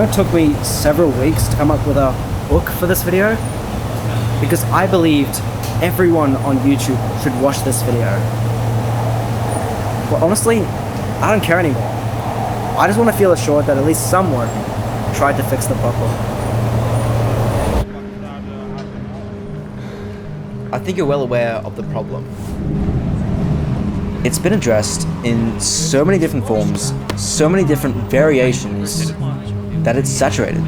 It took me several weeks to come up with a hook for this video because I believed everyone on YouTube should watch this video. But honestly, I don't care anymore. I just want to feel assured that at least someone tried to fix the problem. I think you're well aware of the problem. It's been addressed in so many different forms, so many different variations, that it's saturated.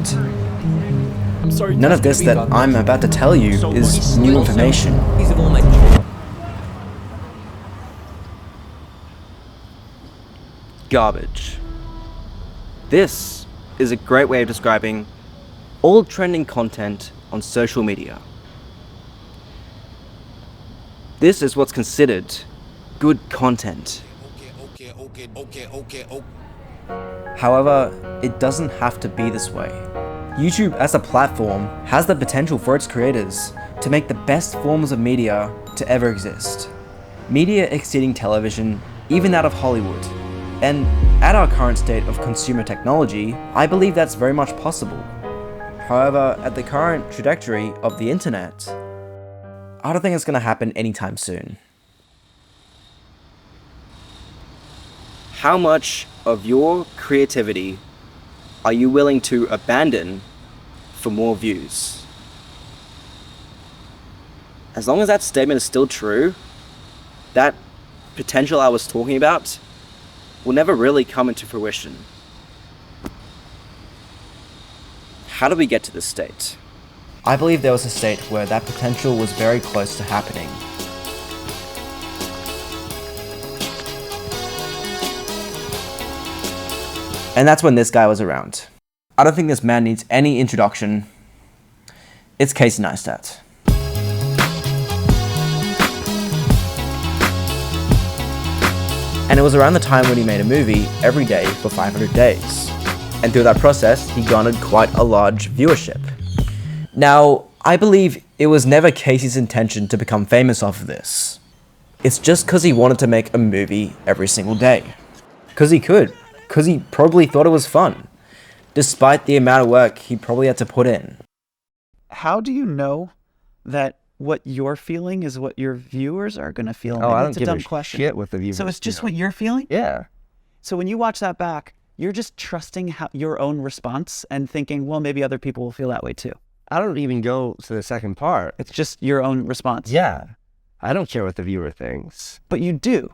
None of this that I'm about to tell you is new information. Garbage. This is a great way of describing all trending content on social media. This is what's considered good content. However, it doesn't have to be this way. YouTube as a platform has the potential for its creators to make the best forms of media to ever exist. Media exceeding television, even out of Hollywood. And at our current state of consumer technology, I believe that's very much possible. However, at the current trajectory of the internet, I don't think it's going to happen anytime soon. How much of your creativity are you willing to abandon for more views? As long as that statement is still true, that potential I was talking about will never really come into fruition. How do we get to this state? I believe there was a state where that potential was very close to happening. And that's when this guy was around. I don't think this man needs any introduction. It's Casey Neistat. And it was around the time when he made a movie every day for 500 days. And through that process, he garnered quite a large viewership. Now, I believe it was never Casey's intention to become famous off of this. It's just because he wanted to make a movie every single day. Because he could. Because he probably thought it was fun, despite the amount of work he probably had to put in. How do you know that what you're feeling is what your viewers are going to feel? Oh, I don't it's give a dumb a question. shit with the viewers. So it's just what you're feeling? Yeah. So when you watch that back, you're just trusting your own response and thinking, well, maybe other people will feel that way too. I don't even go to the second part. It's just your own response. Yeah. I don't care what the viewer thinks. But you do.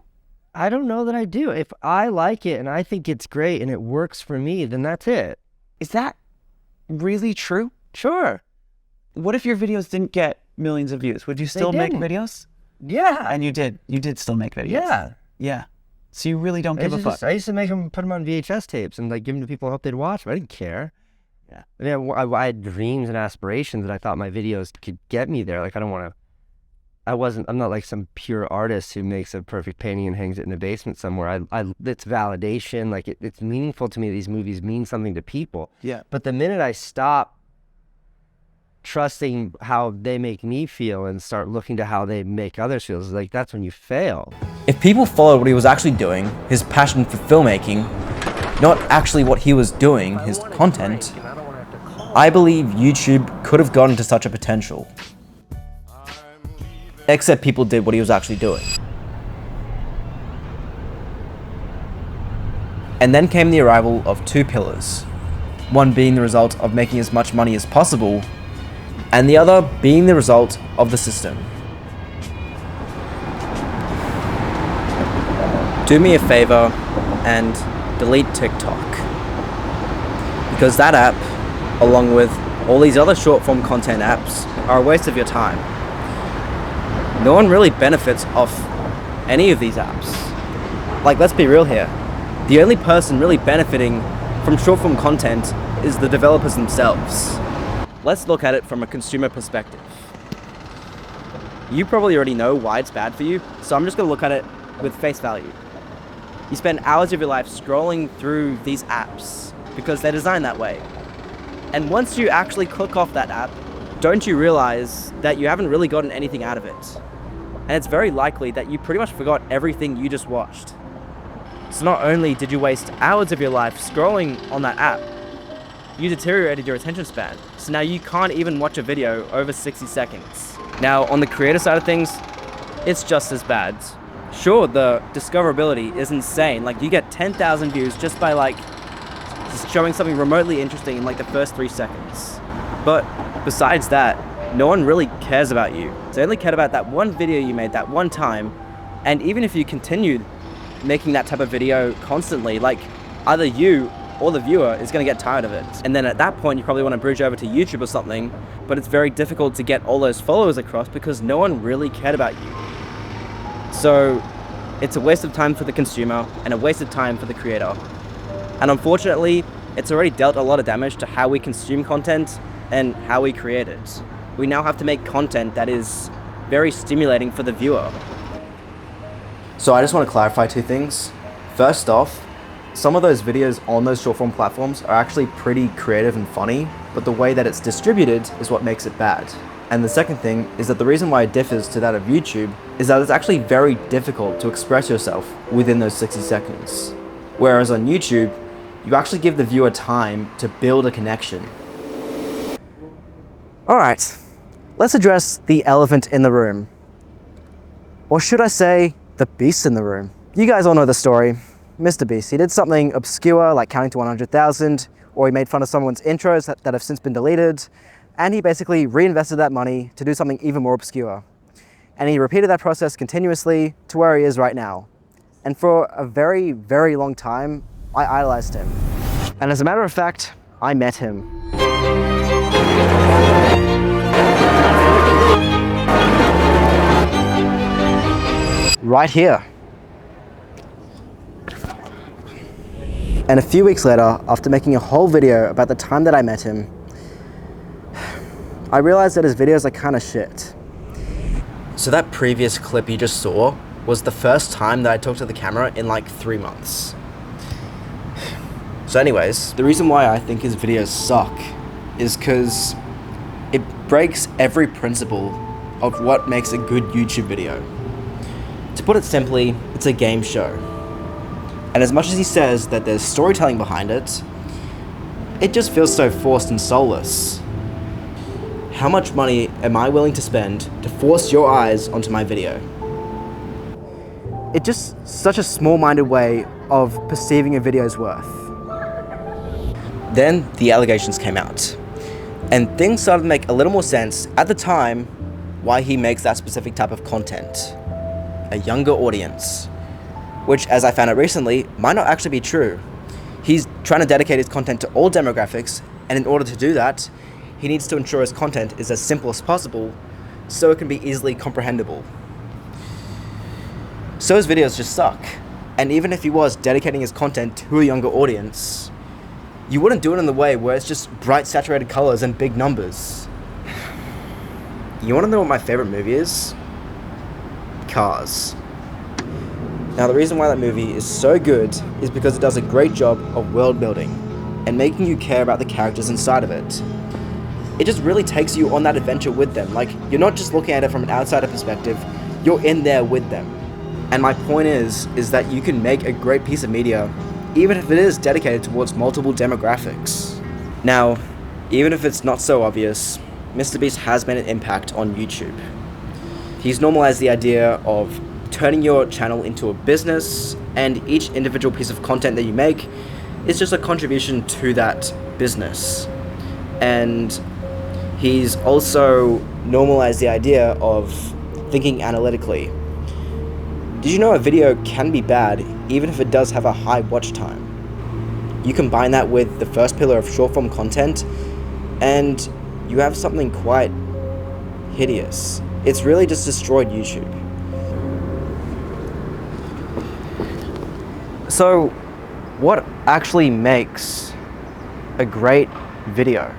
I don't know that I do. If I like it and I think it's great and it works for me, then that's it. Is that really true? Sure. What if your videos didn't get millions of views? Would you still make didn't. videos? Yeah. And you did. You did still make videos. Yeah. Yeah. So you really don't give a fuck. I used to make them, put them on VHS tapes and like give them to people I hope they'd watch them. I didn't care. Yeah. I mean, I had dreams and aspirations that I thought my videos could get me there. Like, I don't want to, I'm not like some pure artist who makes a perfect painting and hangs it in a basement somewhere. It's validation. Like, it's meaningful to me. These movies mean something to people. Yeah. But the minute I stop trusting how they make me feel and start looking to how they make others feel, it's like, that's when you fail. If people followed what he was actually doing, his passion for filmmaking, not actually what he was doing, his content, I believe YouTube could have gotten to such a potential. Except people did what he was actually doing. And then came the arrival of two pillars. One being the result of making as much money as possible, and the other being the result of the system. Do me a favor and delete TikTok. Because that app, along with all these other short form content apps, are a waste of your time. No one really benefits off any of these apps. Like, let's be real here. The only person really benefiting from short form content is the developers themselves. Let's look at it from a consumer perspective. You probably already know why it's bad for you, so I'm just gonna look at it with face value. You spend hours of your life scrolling through these apps because they're designed that way. And once you actually click off that app, don't you realize that you haven't really gotten anything out of it? And it's very likely that you pretty much forgot everything you just watched. So not only did you waste hours of your life scrolling on that app, you deteriorated your attention span. So now you can't even watch a video over 60 seconds. Now, on the creator side of things, it's just as bad. Sure, the discoverability is insane. Like, you get 10,000 views just by like just showing something remotely interesting in like the first 3 seconds. But besides that, no one really cares about you. They only cared about that one video you made that one time. And even if you continued making that type of video constantly, like, either you or the viewer is going to get tired of it. And then at that point, you probably want to bridge over to YouTube or something, but it's very difficult to get all those followers across because no one really cared about you. So it's a waste of time for the consumer and a waste of time for the creator. And unfortunately, it's already dealt a lot of damage to how we consume content and how we create it. We now have to make content that is very stimulating for the viewer. So I just want to clarify 2 things. First off, some of those videos on those short form platforms are actually pretty creative and funny, but the way that it's distributed is what makes it bad. And the second thing is that the reason why it differs to that of YouTube is that it's actually very difficult to express yourself within those 60 seconds. Whereas on YouTube, you actually give the viewer time to build a connection. All right, let's address the elephant in the room. Or should I say, the beast in the room. You guys all know the story. Mr. Beast, he did something obscure like counting to 100,000, or he made fun of someone's intros that have since been deleted, and he basically reinvested that money to do something even more obscure. And he repeated that process continuously to where he is right now. And for a very, very long time, I idolized him. And as a matter of fact, I met him. Right here. And a few weeks later, after making a whole video about the time that I met him, I realized that his videos are kind of shit. So that previous clip you just saw was the first time that I talked to the camera in like 3 months. So anyways, the reason why I think his videos suck is because it breaks every principle of what makes a good YouTube video. To put it simply, it's a game show. And as much as he says that there's storytelling behind it, it just feels so forced and soulless. How much money am I willing to spend to force your eyes onto my video? It's just such a small-minded way of perceiving a video's worth. Then the allegations came out, and things started to make a little more sense at the time why he makes that specific type of content. A younger audience, which, as I found out recently, might not actually be true. He's trying to dedicate his content to all demographics, and in order to do that, he needs to ensure his content is as simple as possible so it can be easily comprehensible. So his videos just suck. And even if he was dedicating his content to a younger audience, you wouldn't do it in the way where it's just bright saturated colors and big numbers. You want to know what my favorite movie is? Cars. Now, the reason why that movie is so good is because it does a great job of world building and making you care about the characters inside of it. It just really takes you on that adventure with them. Like, you're not just looking at it from an outsider perspective, you're in there with them. And my point is that you can make a great piece of media even if it is dedicated towards multiple demographics. Now, even if it's not so obvious, MrBeast has made an impact on YouTube. He's normalized the idea of turning your channel into a business, and each individual piece of content that you make is just a contribution to that business. And he's also normalized the idea of thinking analytically. Did you know a video can be bad even if it does have a high watch time? You combine that with the first pillar of short form content and you have something quite hideous. It's really just destroyed YouTube. So, what actually makes a great video?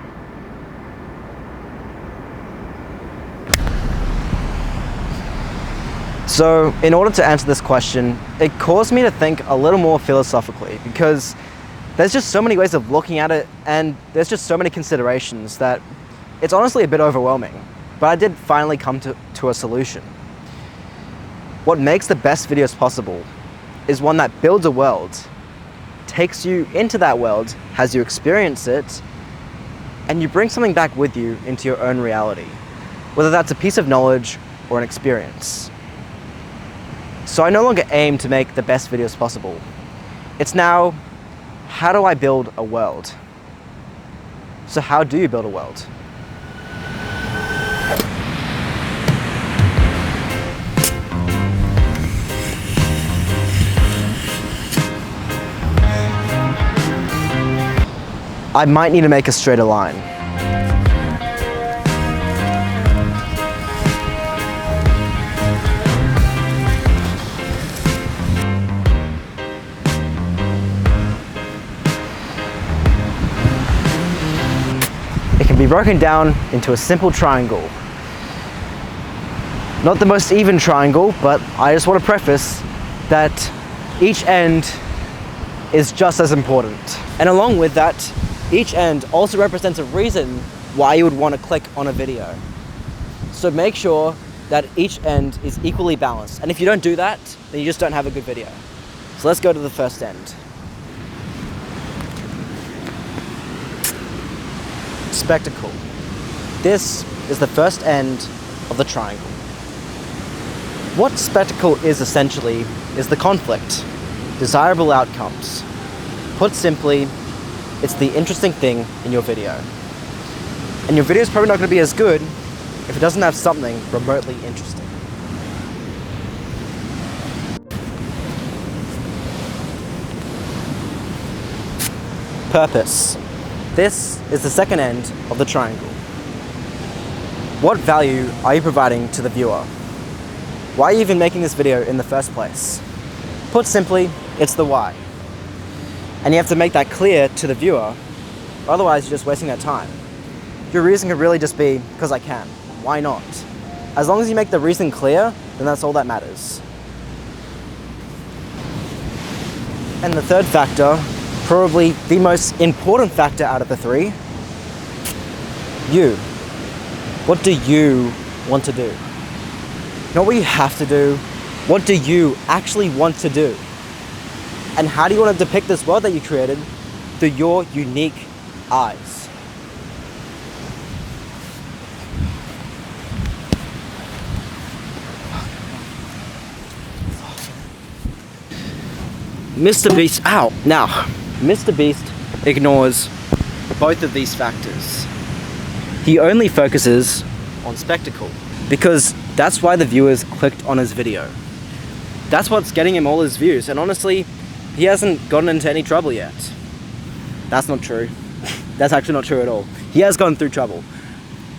So, in order to answer this question, it caused me to think a little more philosophically, because there's just so many ways of looking at it, and there's just so many considerations that it's honestly a bit overwhelming. But I did finally come to a solution. What makes the best videos possible is one that builds a world, takes you into that world, has you experience it, and you bring something back with you into your own reality, whether that's a piece of knowledge or an experience. So I no longer aim to make the best videos possible. It's now, how do I build a world? So how do you build a world? I might need to make a straighter line. It can be broken down into a simple triangle. Not the most even triangle, but I just want to preface that each end is just as important. And along with that, each end also represents a reason why you would want to click on a video. So make sure that each end is equally balanced. And if you don't do that, then you just don't have a good video. So let's go to the first end. Spectacle. This is the first end of the triangle. What spectacle is essentially is the conflict, desirable outcomes. Put simply, it's the interesting thing in your video. And your video is probably not going to be as good if it doesn't have something remotely interesting. Purpose. This is the second end of the triangle. What value are you providing to the viewer? Why are you even making this video in the first place? Put simply, it's the why. And you have to make that clear to the viewer, otherwise you're just wasting their time. Your reason could really just be, because I can. Why not? As long as you make the reason clear, then that's all that matters. And the third factor, probably the most important factor out of the three, you. What do you want to do? Not what you have to do, what do you actually want to do? And how do you want to depict this world that you created through your unique eyes? Mr. Beast, ow! Now, Mr. Beast ignores both of these factors. He only focuses on spectacle, because that's why the viewers clicked on his video. That's what's getting him all his views, and honestly, he hasn't gotten into any trouble yet. That's not true. That's actually not true at all. He has gone through trouble,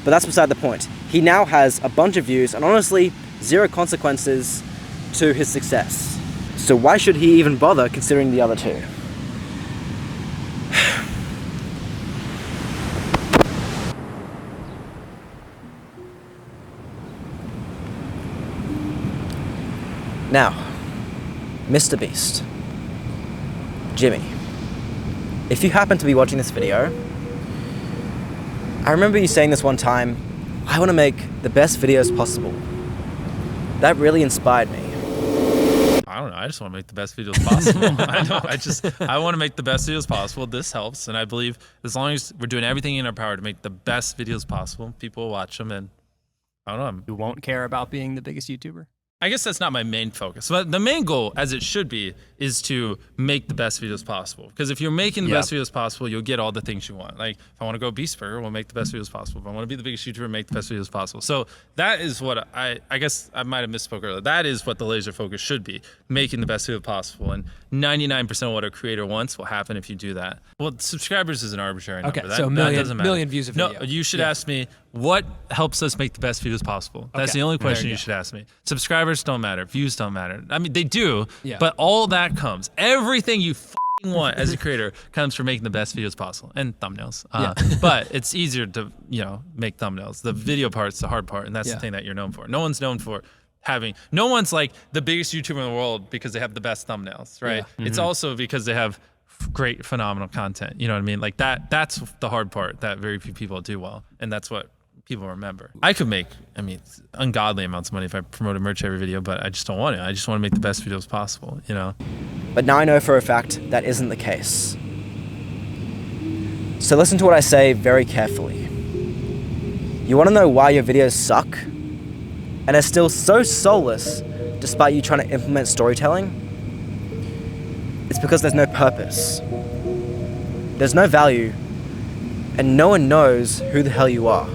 but that's beside the point. He now has a bunch of views, and honestly, zero consequences to his success. So why should he even bother considering the other two? Now, Mr. Beast, Jimmy, if you happen to be watching this video, I remember you saying this one time, I want to make the best videos possible. That really inspired me. I don't know. I just want to make the best videos possible. I want to make the best videos possible. This helps. And I believe as long as we're doing everything in our power to make the best videos possible, people will watch them. And I don't know. You won't care about being the biggest YouTuber? I guess that's not my main focus. But the main goal, as it should be, is to make the best videos possible. Because if you're making the best videos possible, you'll get all the things you want. Like, if I want to go Beast Burger, we'll make the best videos possible. If I want to be the biggest YouTuber, make the best videos possible. So that is what I guess I might have misspoke earlier. That is what the laser focus should be, making the best video possible. And 99% of what a creator wants will happen if you do that. Well, subscribers is an arbitrary number. Okay, that, so that doesn't matter. million views a video. No, you should ask me, what helps us make the best videos possible? That's the only question you should ask me. Subscribers don't matter. Views don't matter. I mean, they do, but all that comes. Everything you want as a creator comes from making the best videos possible and thumbnails. But it's easier to, make thumbnails. The video part's the hard part, and that's the thing that you're known for. No one's known for no one's like the biggest YouTuber in the world because they have the best thumbnails, right? Yeah. It's also because they have great, phenomenal content. You know what I mean? Like that's the hard part that very few people do well, and that's what people remember. I could make, ungodly amounts of money if I promoted merch every video, but I just don't want to. I just want to make the best videos possible, But now I know for a fact that isn't the case. So listen to what I say very carefully. You want to know why your videos suck and are still so soulless despite you trying to implement storytelling? It's because there's no purpose. There's no value, and no one knows who the hell you are.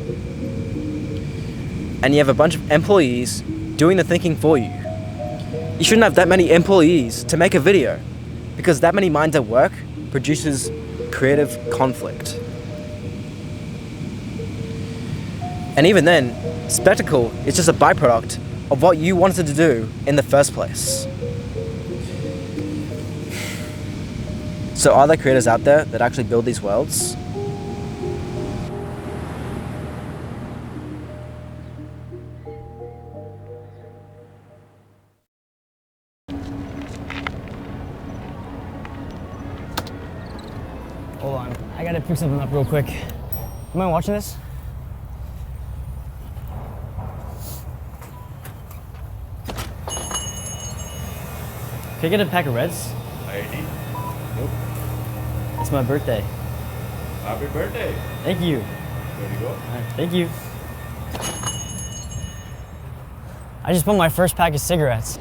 And you have a bunch of employees doing the thinking for you. You shouldn't have that many employees to make a video, because that many minds at work produces creative conflict. And even then, spectacle is just a byproduct of what you wanted to do in the first place. So are there creators out there that actually build these worlds? Hold on, I gotta pick something up real quick. You mind watching this? Can I get a pack of Reds? ID? Nope. It's my birthday. Happy birthday. Thank you. There you go. Alright, thank you. I just bought my first pack of cigarettes.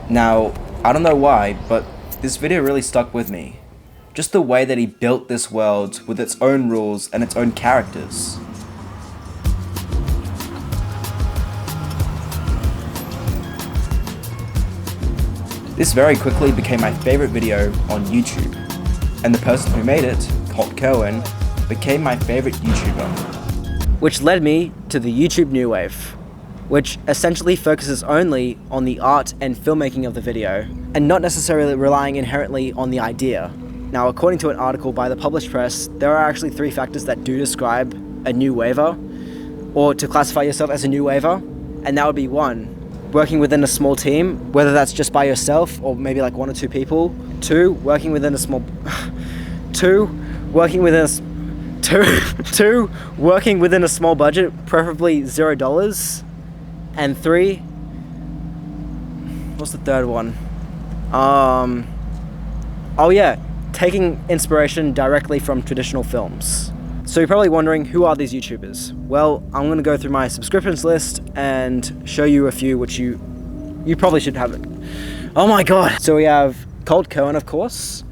Now, I don't know why, but this video really stuck with me. Just the way that he built this world with its own rules and its own characters. This very quickly became my favorite video on YouTube, and the person who made it, Colt Cohen, became my favorite YouTuber. Which led me to the YouTube New Wave, which essentially focuses only on the art and filmmaking of the video, and not necessarily relying inherently on the idea. Now, according to an article by the Published Press, there are actually 3 factors that do describe a new waver, or to classify yourself as a new waver, and that would be 1, working within a small team, whether that's just by yourself or maybe like 1 or 2 people. 2, working within a small... 2, working within a... 2, working within a small budget, preferably $0. And 3, what's the third one? Oh yeah, taking inspiration directly from traditional films. So you're probably wondering, who are these YouTubers? Well, I'm gonna go through my subscriptions list and show you a few which you probably should have it. Oh my god! So we have Colt Cohen, of course,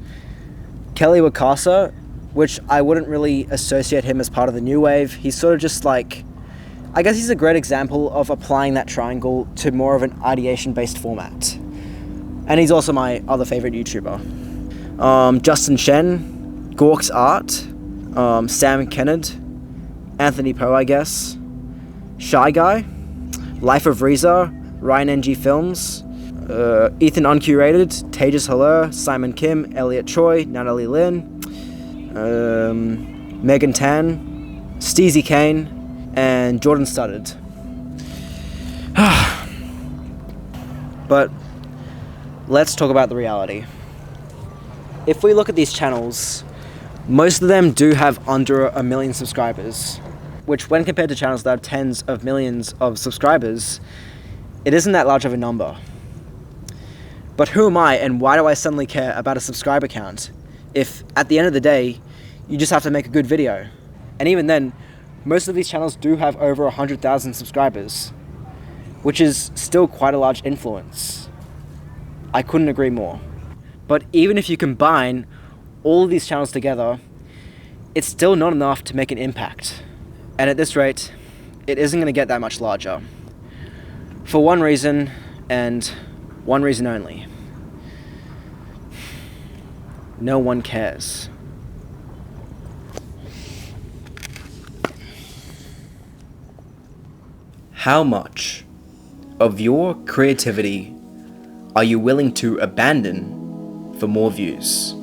Kelly Wakasa, which I wouldn't really associate him as part of the new wave. He's sort of just like, I guess he's a great example of applying that triangle to more of an ideation-based format. And he's also my other favorite YouTuber. Justin Shen, Gork's Art, Sam Kennard, Anthony Poe, I guess, Shy Guy, Life of Reza, Ryan NG Films, Ethan Uncurated, Tejas Haller, Simon Kim, Elliot Choi, Natalie Lin, Megan Tan, Steezy Kane, and Jordan Studdard. But let's talk about the reality. If we look at these channels, most of them do have under 1 million subscribers, which when compared to channels that have tens of millions of subscribers, it isn't that large of a number. But who am I, and why do I suddenly care about a subscriber count if at the end of the day you just have to make a good video? And even then, most of these channels do have over 100,000 subscribers, which is still quite a large influence. I couldn't agree more. But even if you combine all of these channels together, it's still not enough to make an impact. And at this rate, it isn't going to get that much larger. For one reason, and one reason only. No one cares. How much of your creativity are you willing to abandon for more views?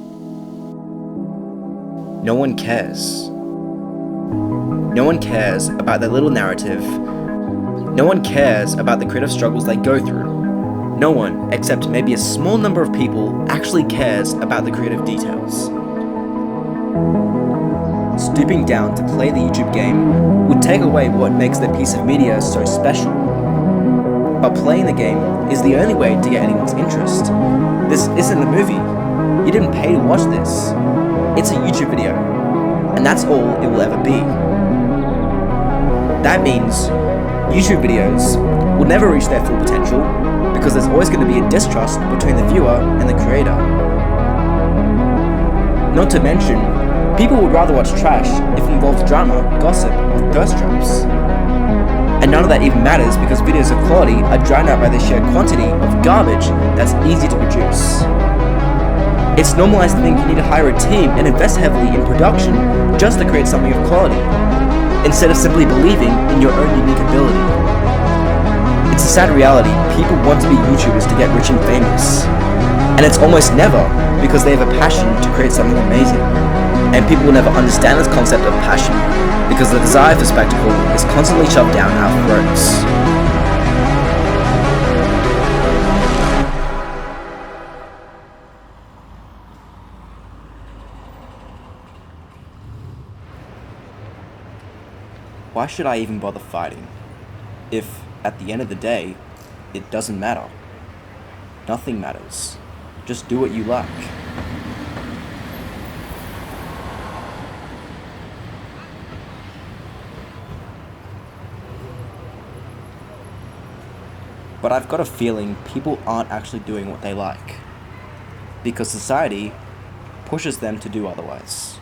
No one cares. No one cares about their little narrative. No one cares about the creative struggles they go through. No one, except maybe a small number of people, actually cares about the creative details. Stooping down to play the YouTube game would take away what makes the piece of media so special. But playing the game is the only way to get anyone's interest. This isn't a movie. You didn't pay to watch this. It's a YouTube video, and that's all it will ever be. That means YouTube videos will never reach their full potential because there's always going to be a distrust between the viewer and the creator. Not to mention, people would rather watch trash if it involves drama, gossip, or thirst traps. And none of that even matters because videos of quality are drowned out by the sheer quantity of garbage that's easy to produce. It's normalized to think you need to hire a team and invest heavily in production just to create something of quality, instead of simply believing in your own unique ability. It's a sad reality, people want to be YouTubers to get rich and famous. And it's almost never because they have a passion to create something amazing. And people will never understand this concept of passion because the desire for spectacle is constantly shoved down our throats. Why should I even bother fighting? If, at the end of the day, it doesn't matter. Nothing matters. Just do what you like. But I've got a feeling people aren't actually doing what they like, because society pushes them to do otherwise.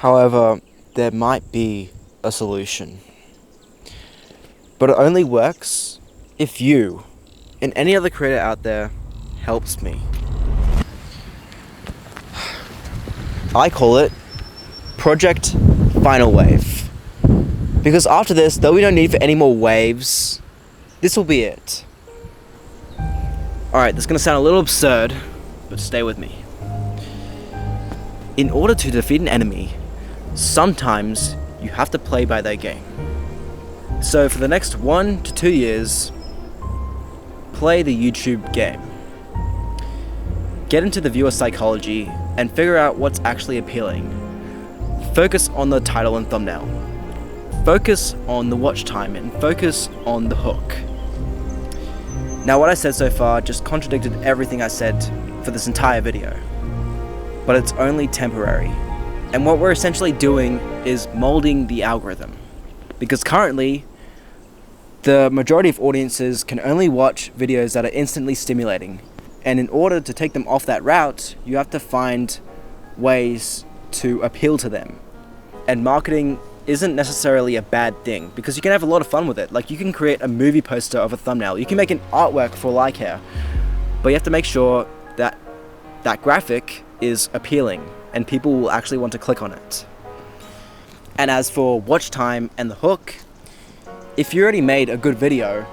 However, there might be a solution. But it only works if you, and any other creator out there, helps me. I call it Project Final Wave. Because after this, though we don't need for any more waves, this will be it. Alright, this is going to sound a little absurd, but stay with me. In order to defeat an enemy, sometimes you have to play by their game. So for the next 1 to 2 years, play the YouTube game. Get into the viewer psychology and figure out what's actually appealing. Focus on the title and thumbnail. Focus on the watch time and focus on the hook. Now what I said so far just contradicted everything I said for this entire video. But it's only temporary. And what we're essentially doing is molding the algorithm. Because currently, the majority of audiences can only watch videos that are instantly stimulating. And in order to take them off that route, you have to find ways to appeal to them. And marketing isn't necessarily a bad thing, because you can have a lot of fun with it. Like, you can create a movie poster of a thumbnail, you can make an artwork for all I care, but you have to make sure that that graphic is appealing and people will actually want to click on it. And as for watch time and the hook, if you already made a good video,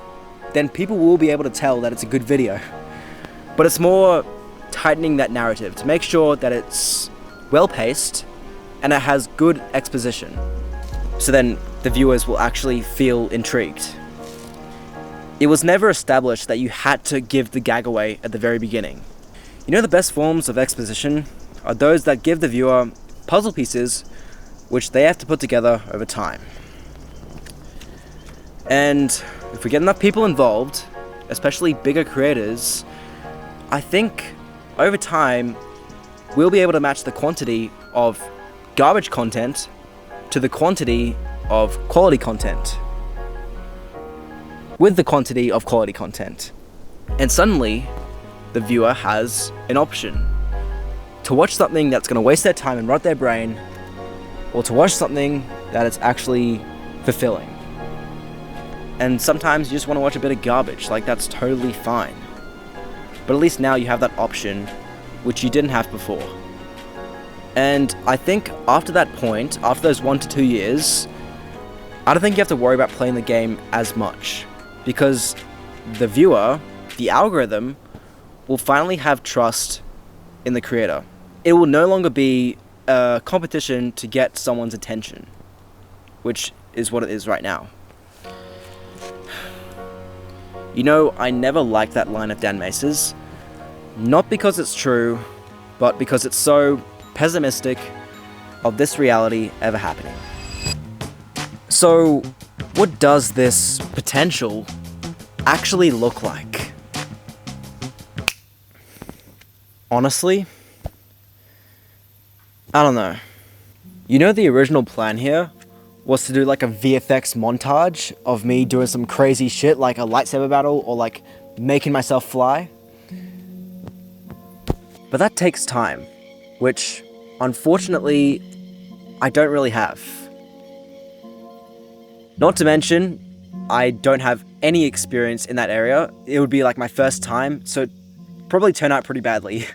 then people will be able to tell that it's a good video. But it's more tightening that narrative to make sure that it's well paced and it has good exposition, so then the viewers will actually feel intrigued. It was never established that you had to give the gag away at the very beginning. You know, the best forms of exposition are those that give the viewer puzzle pieces which they have to put together over time. And if we get enough people involved, especially bigger creators, I think over time we'll be able to match the quantity of garbage content to the quantity of quality content with the quantity of quality content. And suddenly the viewer has an option to watch something that's going to waste their time and rot their brain, or to watch something that is actually fulfilling. And sometimes you just want to watch a bit of garbage, like that's totally fine. But at least now you have that option, which you didn't have before. And I think after that point, after those 1 to 2 years, I don't think you have to worry about playing the game as much, because the viewer, the algorithm, will finally have trust in the creator. It will no longer be a competition to get someone's attention, which is what it is right now. You know, I never liked that line of Dan Mace's, not because it's true, but because it's so pessimistic of this reality ever happening. So, what does this potential actually look like? Honestly, I don't know. You know, the original plan here was to do like a VFX montage of me doing some crazy shit like a lightsaber battle or like making myself fly. But that takes time, which unfortunately I don't really have. Not to mention, I don't have any experience in that area. It would be like my first time, so it'd probably turn out pretty badly.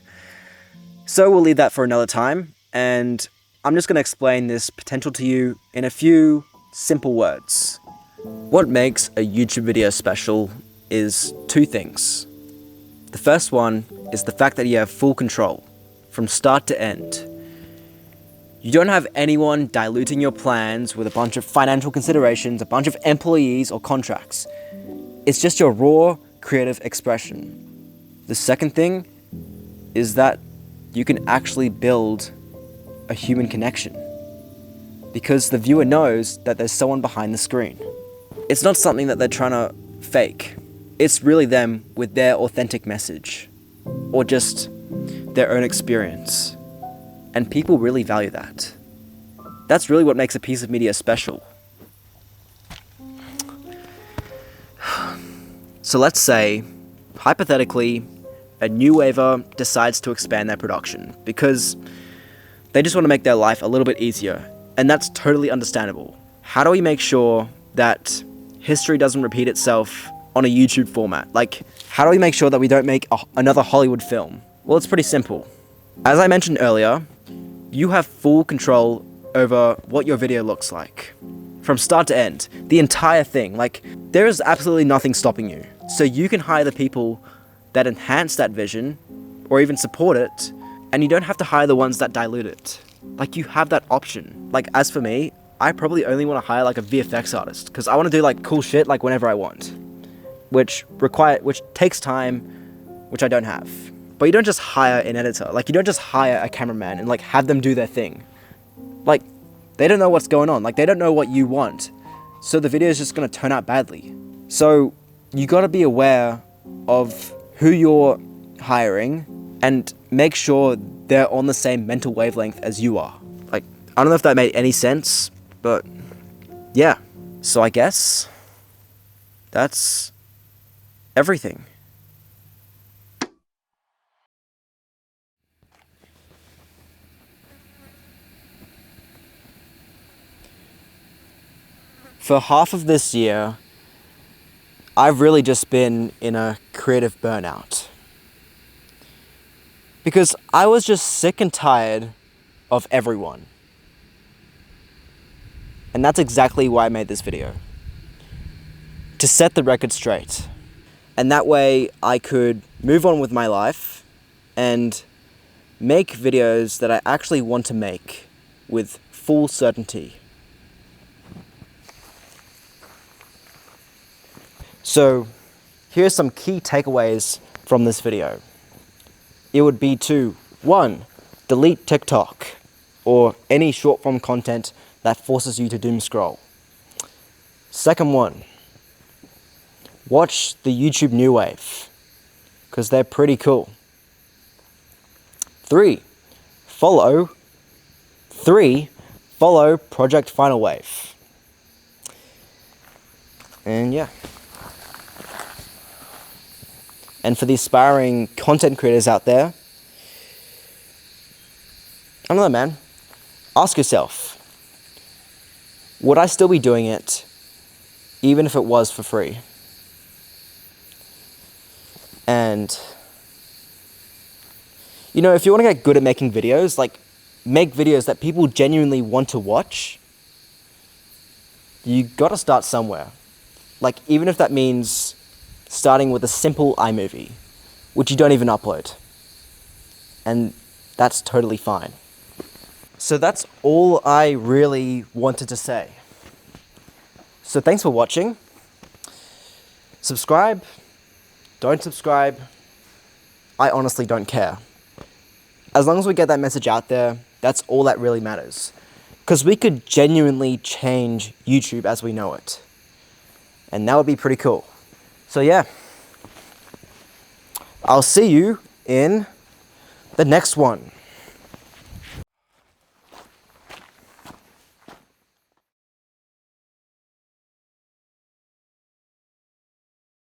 So we'll leave that for another time, and I'm just going to explain this potential to you in a few simple words. What makes a YouTube video special is two things. The first one is the fact that you have full control, from start to end. You don't have anyone diluting your plans with a bunch of financial considerations, a bunch of employees or contracts. It's just your raw, creative expression. The second thing is that you can actually build a human connection, because the viewer knows that there's someone behind the screen. It's not something that they're trying to fake. It's really them with their authentic message, or just their own experience. And people really value that. That's really what makes a piece of media special. So let's say, hypothetically, a new waver decides to expand their production because they just want to make their life a little bit easier, and that's totally understandable. How do we make sure that history doesn't repeat itself on a YouTube format? Like, how do we make sure that we don't make another Hollywood film? Well, it's pretty simple. As I mentioned earlier, you have full control over what your video looks like. From start to end, the entire thing. Like, there is absolutely nothing stopping you. So you can hire the people that enhance that vision, or even support it, and you don't have to hire the ones that dilute it. Like, you have that option. Like, as for me, I probably only want to hire like a VFX artist, because I want to do like cool shit like whenever I want, which takes time, which I don't have. But you don't just hire an editor. Like, you don't just hire a cameraman and like have them do their thing. Like, they don't know what's going on. Like, they don't know what you want. So the video is just going to turn out badly. So you got to be aware of who you're hiring and make sure they're on the same mental wavelength as you are. Like, I don't know if that made any sense, but yeah. So I guess that's everything. for half of this year, I've really just been in a creative burnout. Because I was just sick and tired of everyone. And that's exactly why I made this video. To set the record straight. And that way I could move on with my life and make videos that I actually want to make with full certainty. So, here's some key takeaways from this video. It would be to, 1, delete TikTok or any short form content that forces you to doom scroll. Second one, watch the YouTube New Wave, because they're pretty cool. 3, follow Project Final Wave. And yeah. And for the aspiring content creators out there, I don't know, man. Ask yourself, would I still be doing it even if it was for free? And, you know, if you want to get good at making videos, like, make videos that people genuinely want to watch, you gotta start somewhere. Like, even if that means starting with a simple iMovie, which you don't even upload. And that's totally fine. So that's all I really wanted to say. So thanks for watching. Subscribe, don't subscribe, I honestly don't care. As long as we get that message out there, that's all that really matters. Because we could genuinely change YouTube as we know it. And that would be pretty cool. So yeah, I'll see you in the next one.